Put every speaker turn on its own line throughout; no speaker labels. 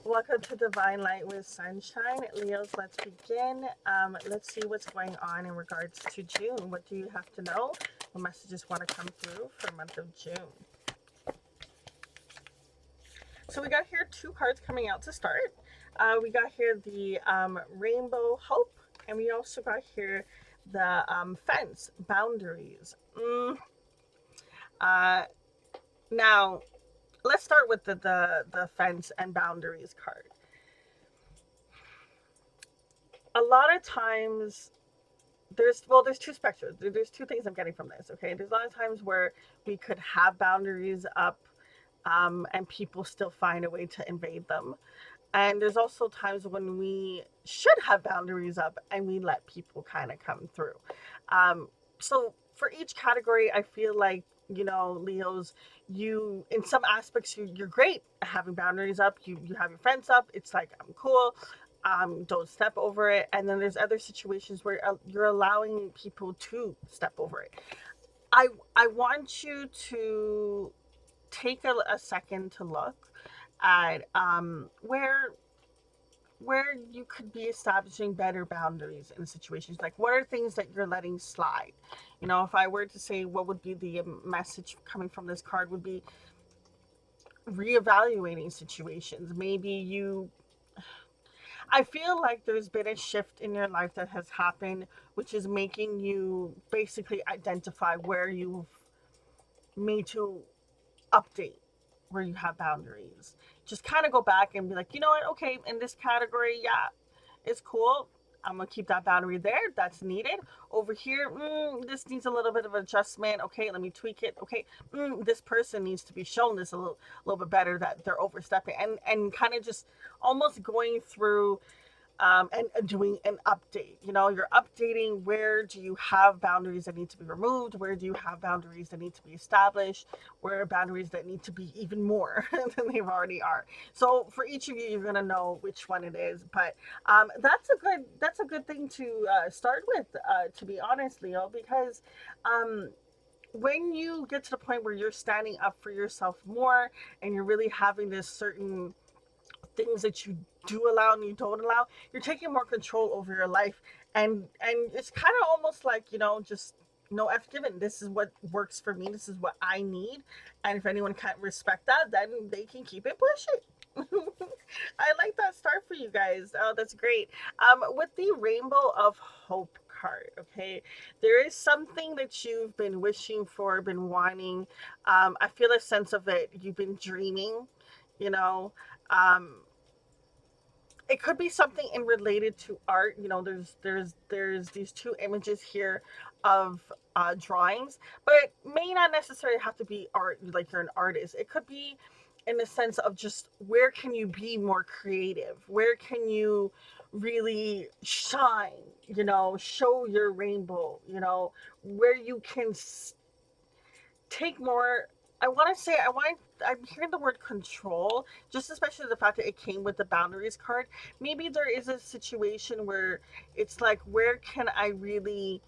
Welcome to Divine Light with Sunshine. Leos, let's begin. Let's see what's going on in regards to June. What do you have to know? What messages want to come through for the month of June? So we got here two cards coming out to start. We got here the Rainbow Hope, and we also got here the Fence Boundaries. Uh, Now, let's start with the Fence and Boundaries card. A lot of times there's two spectrums. There's two things I'm getting from this. Okay, there's a lot of times where we could have boundaries up, and people still find a way to invade them. And there's also times when we should have boundaries up and we let people kind of come through. So for each category, I feel like, Leos, you in some aspects you're great at having boundaries up. You have your friends up. It's like, I'm cool. Don't step over it. And then there's other situations where you're allowing people to step over it. I want you to take a second to look at where you could be establishing better boundaries in situations. Like, what are things that you're letting slide? If I were to say what would be the message coming from this card, would be reevaluating situations. Maybe I feel like there's been a shift in your life that has happened, which is making you basically identify where you've made to update, where you have boundaries. Just kind of go back and be like, you know what? Okay, in this category, yeah, it's cool. I'm gonna keep that boundary there. That's needed. Over here, this needs a little bit of adjustment. Okay, let me tweak it. Okay, this person needs to be shown this a little bit better, that they're overstepping, and kind of just almost going through, and doing an update. You're updating, where do you have boundaries that need to be removed? Where do you have boundaries that need to be established? Where are boundaries that need to be even more than they already are? So for each of you, you're gonna know which one it is. But that's a good thing to start with. To be honest, Leo, because um, when you get to the point where you're standing up for yourself more, and you're really having this certain things that you do allow and you don't allow, you're taking more control over your life. And it's kind of almost like, just no F given. This is what works for me. This is what I need. And if anyone can't respect that, then they can keep it pushing. I like that start for you guys. Oh, that's great. With the Rainbow of Hope card, okay, there is something that you've been wishing for, been wanting. I feel a sense of it. You've been dreaming, you know. Um, it could be something in related to art. There's these two images here of drawings, but it may not necessarily have to be art, like you're an artist. It could be in the sense of just, where can you be more creative, where can you really shine, show your rainbow, where you can take more. I'm hearing the word control, just especially the fact that it came with the boundaries card. Maybe there is a situation where it's like, where can I really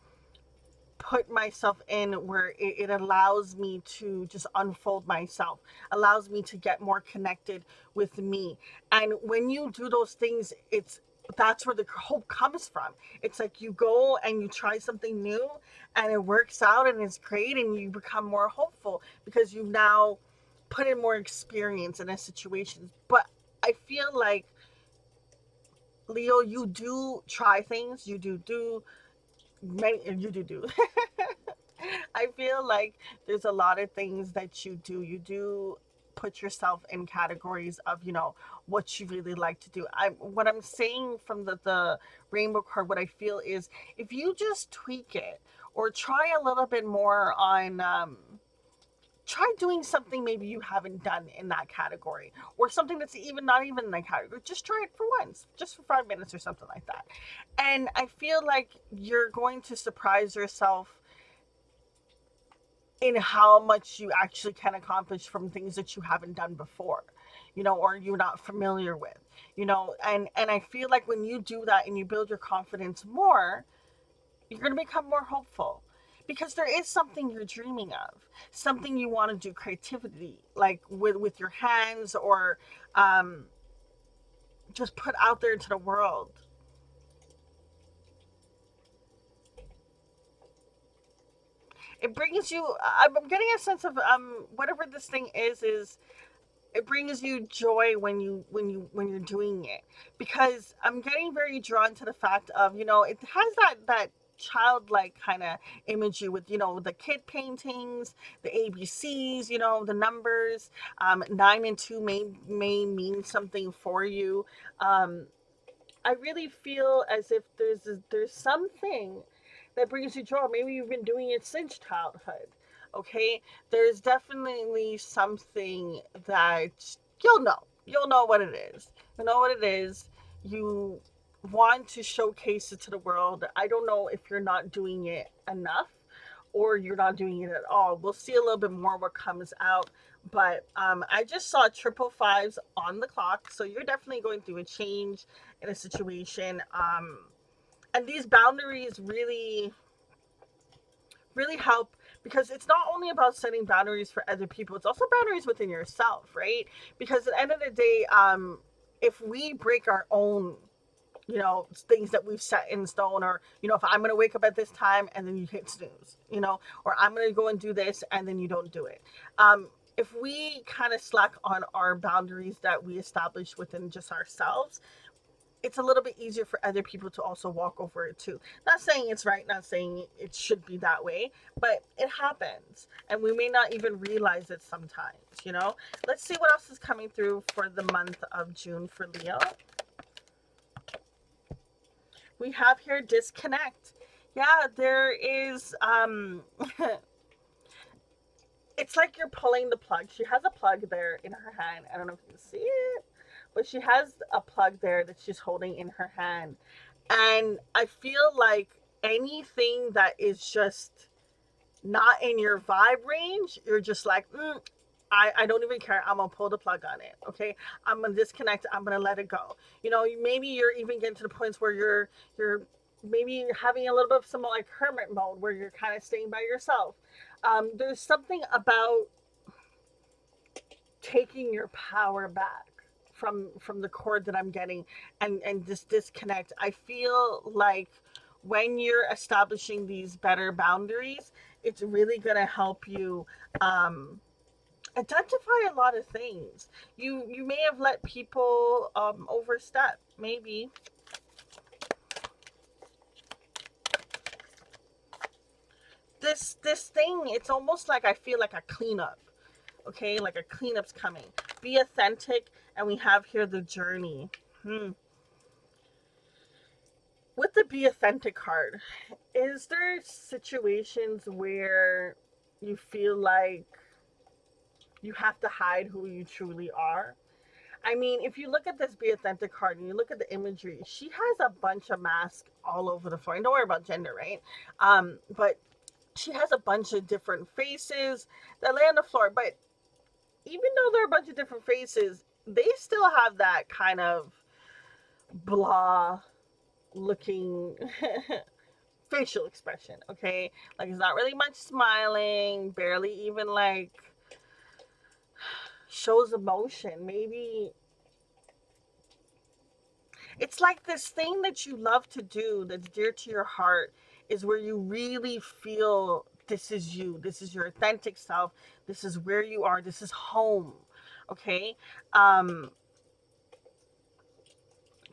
put myself in, where it allows me to just unfold myself, allows me to get more connected with me. And when you do those things, that's where the hope comes from. It's like you go and you try something new, and it works out and it's great, and you become more hopeful because you've now put in more experience in a situation. But I feel like, Leo, you do try things, you do many, you do. I feel like there's a lot of things that you do. You do put yourself in categories of, what you really like to do. What I'm saying from the rainbow card, what I feel is, if you just tweak it, or try a little bit more on, try doing something maybe you haven't done in that category, or something that's even not even in that category. Just try it for once, just for 5 minutes or something like that. And I feel like you're going to surprise yourself in how much you actually can accomplish from things that you haven't done before, or you're not familiar with, and I feel like when you do that and you build your confidence more, you're going to become more hopeful, because there is something you're dreaming of, something you want to do, creativity, like with your hands, or um just put out there into the world. It brings you, I'm getting a sense of whatever this thing is it brings you joy when you're doing it, because I'm getting very drawn to the fact of, it has that childlike kind of imagery with, the kid paintings, the ABCs, the numbers. 9 and 2 may mean something for you. um I really feel as if there's something that brings you joy. Maybe you've been doing it since childhood. Okay, there's definitely something that you'll know. You'll know what it is. You know what it is. You want to showcase it to the world. I don't know if you're not doing it enough or you're not doing it at all. We'll see a little bit more what comes out. But I just saw triple fives on the clock. So you're definitely going through a change in a situation. And these boundaries really help, because it's not only about setting boundaries for other people, it's also boundaries within yourself, right? Because at the end of the day, if we break our own, things that we've set in stone, or, if I'm going to wake up at this time and then you hit snooze, or I'm going to go and do this and then you don't do it. If we kind of slack on our boundaries that we establish within just ourselves, it's a little bit easier for other people to also walk over it too. Not saying it's right, not saying it should be that way, but it happens. And we may not even realize it sometimes. Let's see what else is coming through for the month of June for Leo. We have here disconnect. Yeah, there is it's like you're pulling the plug. She has a plug there in her hand. I don't know if you can see it, but she has a plug there that she's holding in her hand. And I feel like anything that is just not in your vibe range, you're just like, I don't even care. I'm gonna pull the plug on it. Okay, I'm gonna disconnect. I'm gonna let it go. Maybe you're even getting to the points where you're maybe having a little bit of some like hermit mode, where you're kind of staying by yourself. There's something about taking your power back from the cord that I'm getting, and this disconnect. I feel like when you're establishing these better boundaries, it's really gonna help you identify a lot of things. You may have let people overstep, maybe. This thing, it's almost like I feel like a cleanup. Okay, like a cleanup's coming. Be authentic, and we have here the journey. With the be authentic card, is there situations where you feel like you have to hide who you truly are? I mean, if you look at this be authentic card and you look at the imagery, she has a bunch of masks all over the floor. And don't worry about gender, right? But she has a bunch of different faces that lay on the floor. But even though there are a bunch of different faces, they still have that kind of blah looking facial expression, okay? Like, it's not really much smiling, barely even like shows emotion. Maybe it's like this thing that you love to do that's dear to your heart is where you really feel this is you, this is your authentic self, this is where you are, this is home, okay? Um,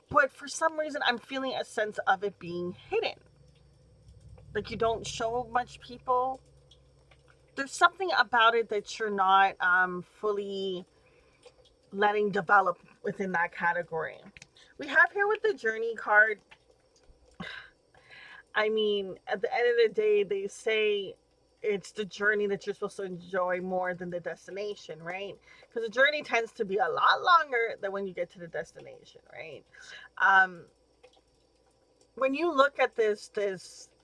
but for some reason, I'm feeling a sense of it being hidden. Like, you don't show much people. There's something about it that you're not fully letting develop within that category. We have here with the journey card. I mean, at the end of the day, they say it's the journey that you're supposed to enjoy more than the destination, right? Because the journey tends to be a lot longer than when you get to the destination, right? Um, when you look at this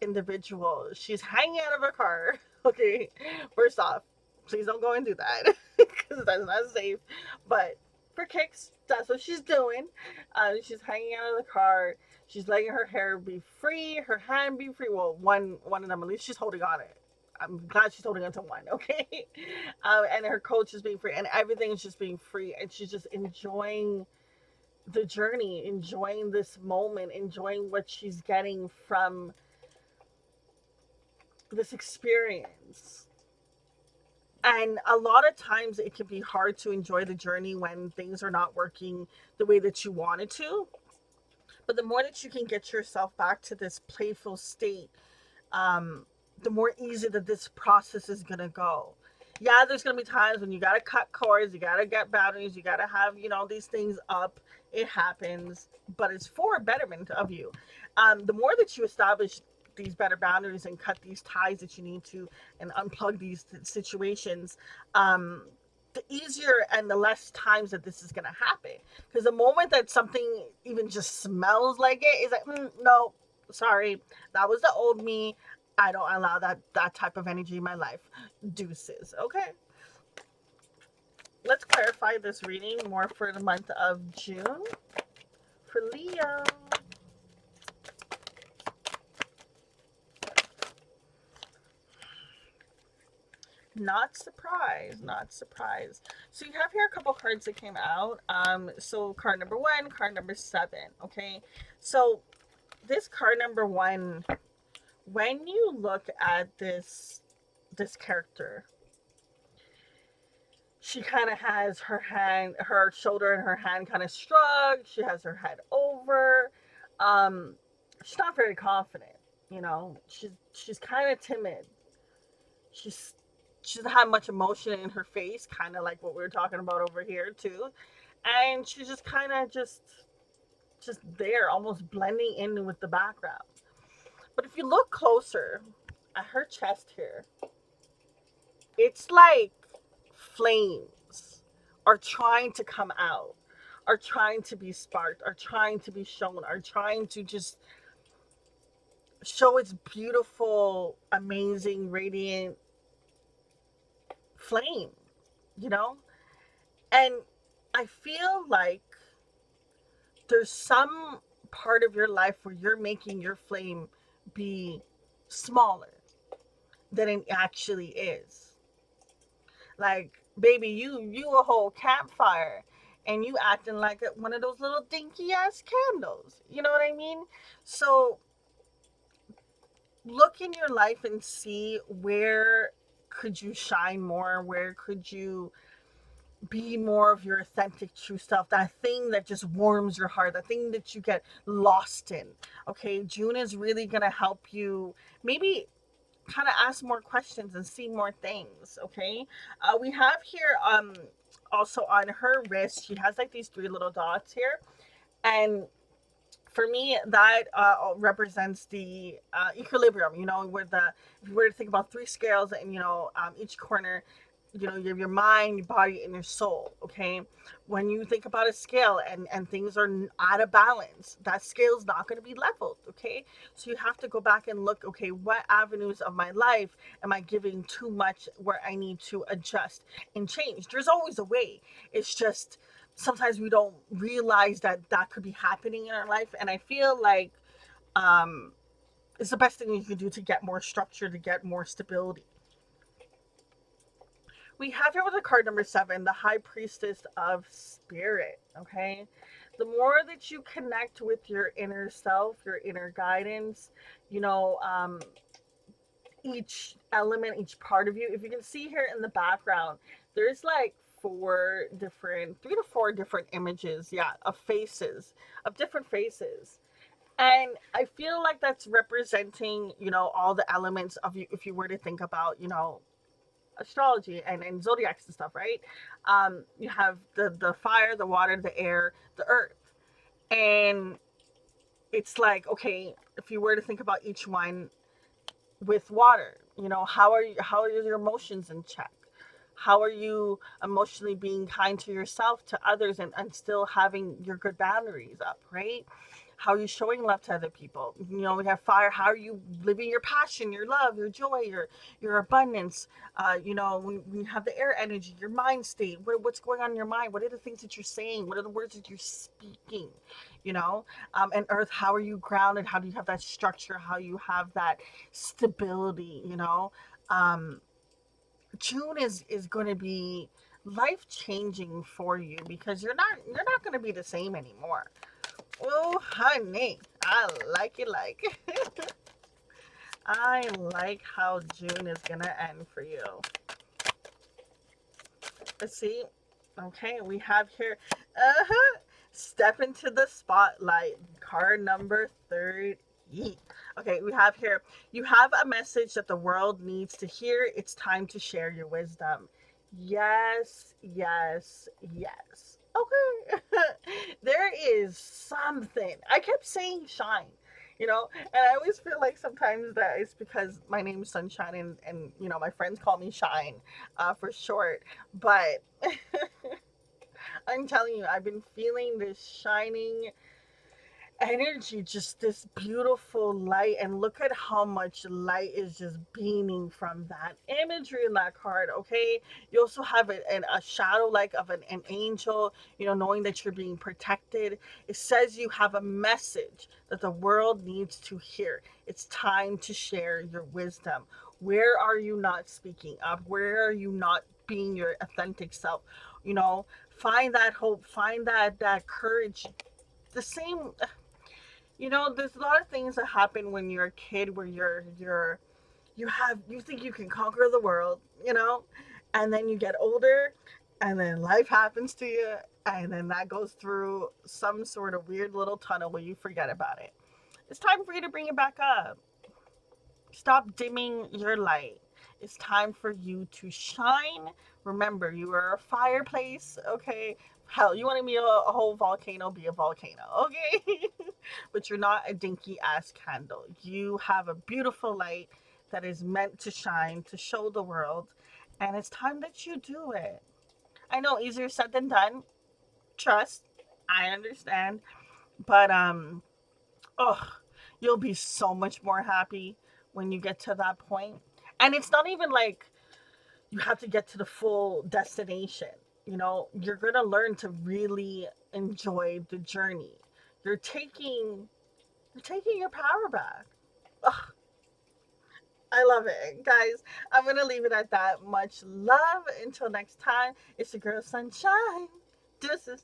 individual, she's hanging out of her car. Okay, first off, please don't go and do that because that's not safe. But for kicks, that's what she's doing. She's hanging out of the car. She's letting her hair be free, her hand be free. Well, one of them, at least she's holding on it. I'm glad she's holding on to one, okay? And her coach is being free, and everything is just being free, and she's just enjoying the journey, enjoying this moment, enjoying what she's getting from this experience. And a lot of times it can be hard to enjoy the journey when things are not working the way that you wanted to. But the more that you can get yourself back to this playful state, um, the more easy that this process is gonna go. Yeah, there's gonna be times when you gotta cut cords, you gotta get boundaries, you gotta have, these things up. It happens, but it's for betterment of you. The more that you establish these better boundaries and cut these ties that you need to, and unplug these situations, the easier and the less times that this is gonna happen. Because the moment that something even just smells like it, is like, no, sorry, that was the old me. I don't allow that type of energy in my life. Deuces. Okay. Let's clarify this reading more for the month of June for Leo. Not surprised, not surprised. So you have here a couple cards that came out. So card number 1, card number 7. Okay. So this card number 1, when you look at this character, she kind of has her shoulder and her hand kind of shrugged. She has her head over. Um, she's not very confident. She's kind of timid. She's she doesn't have much emotion in her face, kind of like what we were talking about over here too. And she's just kind of just there, almost blending in with the background. But if you look closer at her chest here, it's like flames are trying to come out, are trying to be sparked, are trying to be shown, are trying to just show its beautiful, amazing, radiant flame, you know? And I feel like there's some part of your life where you're making your flame be smaller than it actually is. Like, baby, you a whole campfire, and you acting like one of those little dinky ass candles. You know what I mean? So look in your life and see where could you shine more, where could you be more of your authentic true self, that thing that just warms your heart, that thing that you get lost in. Okay, June is really gonna help you maybe kind of ask more questions and see more things. Okay, we have here also on her wrist, she has like these 3 little dots here, and for me that represents the equilibrium. Where the if you were to think about 3 scales, and each corner, you have your mind, your body, and your soul. Okay, when you think about a scale, and things are out of balance, that scale is not going to be leveled. Okay, so you have to go back and look, okay, what avenues of my life am I giving too much, where I need to adjust and change? There's always a way. It's just sometimes we don't realize that that could be happening in our life. And I feel like um it's the best thing you can do to get more structure, to get more stability. We have here with the card number 7, the High Priestess of Spirit. Okay, the more that you connect with your inner self, your inner guidance, you know um each element, each part of you, if you can see here in the background, there's like 3 to 4 different images, yeah, of faces, of different faces. And I feel like that's representing, all the elements of you, if you were to think about, astrology and zodiacs and stuff, right? You have the fire, the water, the air, the earth. And it's like, okay, if you were to think about each one, with water, how are your emotions in check? How are you emotionally being kind to yourself, to others, and still having your good boundaries up, right? How are you showing love to other people? We have fire. How are you living your passion, your love, your joy, your abundance? When you have the air energy, your mind state, what's going on in your mind? What are the things that you're saying? What are the words that you're speaking? you know and earth, how are you grounded? How do you have that structure? How you have that stability? um June is going to be life changing for you, because you're not going to be the same anymore. Oh, honey, I like it like. I like how June is going to end for you. Let's see. Okay, we have here, step into the spotlight, card number 30. Okay, we have here, you have a message that the world needs to hear. It's time to share your wisdom. Yes, yes, yes. Okay. There is something. I kept saying shine, and I always feel like sometimes that it's because my name is Sunshine, and my friends call me Shine, for short. But I'm telling you, I've been feeling this shining energy, just this beautiful light. And look at how much light is just beaming from that imagery in that card. Okay, you also have a shadow like of an angel, knowing that you're being protected. It says you have a message that the world needs to hear. It's time to share your wisdom. Where are you not speaking up? Where are you not being your authentic self? Find that hope, find that courage. The same, there's a lot of things that happen when you're a kid, where you think you can conquer the world, and then you get older, and then life happens to you, and then that goes through some sort of weird little tunnel where you forget about it. It's time for you to bring it back up. Stop dimming your light. It's time for you to shine. Remember, you are a fireplace, okay? Hell, you want to be a whole volcano, be a volcano, okay? But you're not a dinky ass candle. You have a beautiful light that is meant to shine, to show the world, and it's time that you do it. I know, easier said than done. Trust, I understand, but oh, you'll be so much more happy when you get to that point. And it's not even like you have to get to the full destination. You're going to learn to really enjoy the journey. You're taking you're taking your power back. Ugh, I love it. Guys, I'm going to leave it at that. Much love. Until next time, it's your girl Sunshine. Deuces.